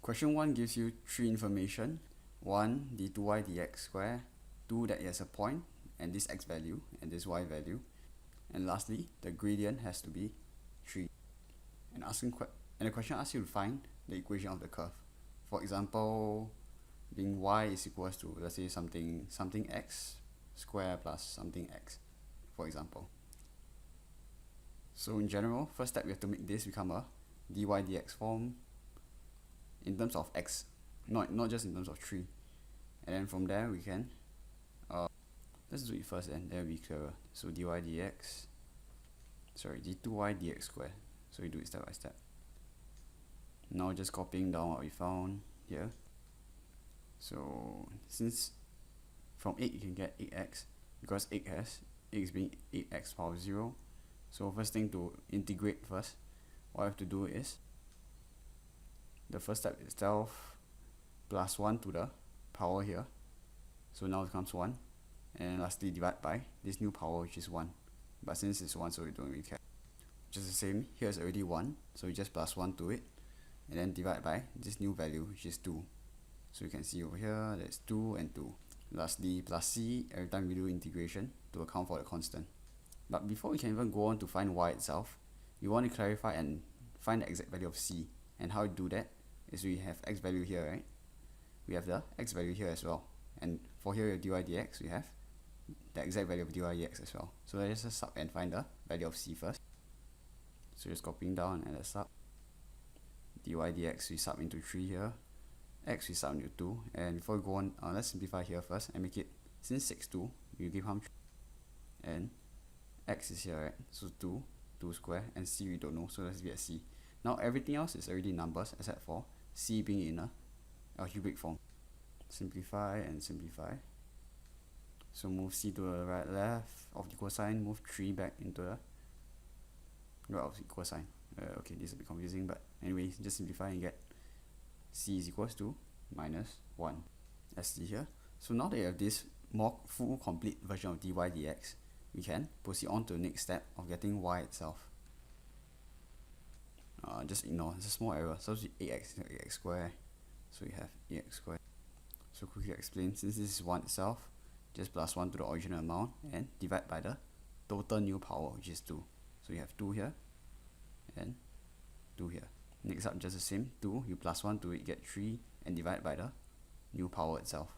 Question 1 gives you 3 information. 1, d2y dx square. 2, that it has a point, and this x value, and this y value. And lastly, the gradient has to be 3. And the question asks you to find the equation of the curve. For example, being y is equals to, let's say, something x square plus something x, for example. So in general, first step, we have to make this become a dy dx form in terms of x, not just in terms of 3. And then from there we can let's do it first, and that will be clearer. So d2y dx squared. So we do it step by step. Now just copying down what we found here. So since from 8 you can get 8x, because 8 being 8x power 0. So first thing, to integrate first, what I have to do is the first step itself plus 1 to the power here. So now it becomes 1. And lastly, divide by this new power, which is 1. But since it's 1, so we don't really care. Just the same, here is already 1, so we just plus 1 to it. And then divide by this new value, which is 2. So you can see over here, there's 2 and 2. Lastly, plus c every time we do integration to account for the constant. But before we can even go on to find y itself, we want to clarify and find the exact value of c. And how we do that is we have x value here, right? We have the x value here as well. And for here, dy dx, we have the exact value of dy dx as well. So let's just sub and find the value of c first. So just copying down and let's sub. Dy dx we sub into 3 here. X we sub into 2. And before we go on, let's simplify here first and make it, since 6, 2, you give how much? And x is here, right? So 2 square, and c we don't know, so let's be at c. Now everything else is already numbers except for c being in a algebraic form. Simplify and simplify. So move c to the right, left of the equal sign, move 3 back into the right of the equal sign. Okay, this is a bit confusing, but anyway, just simplify and get c is equals to minus 1, as see here. So now that you have this more full complete version of dy dx, we can proceed on to the next step of getting y itself. Just ignore, it's a small error. So 8x squared, so we have 8x squared. So quickly explain, since this is 1 itself, just plus 1 to the original amount and divide by the total new power, which is 2. So you have 2 here and 2 here. Next up, just the same, 2, you plus 1 to it, get 3, and divide by the new power itself.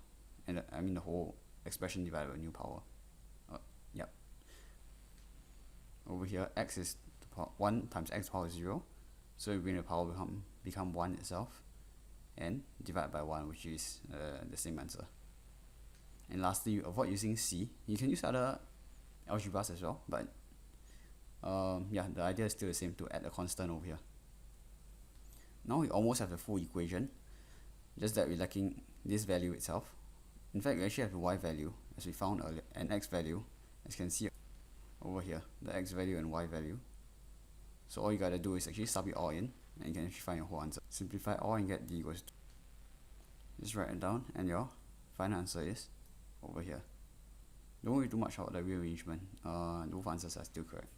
And I mean the whole expression divided by new power. Yep. Over here, x is 1 times x power 0. So we bring the power become 1 itself. And divide by 1, which is the same answer. And lastly, you avoid using c. You can use other algebras as well, but yeah, the idea is still the same, to add a constant over here. Now we almost have the full equation, just that we're lacking this value itself. In fact, we actually have the y value, as we found earlier, and x value, as you can see over here, the x value and y value. So all you gotta do is actually sub it all in, and you can actually find your whole answer. Simplify all and get d equals to. Just write it down, and your final answer is over here. Don't worry too much about the rearrangement. Both answers are still correct.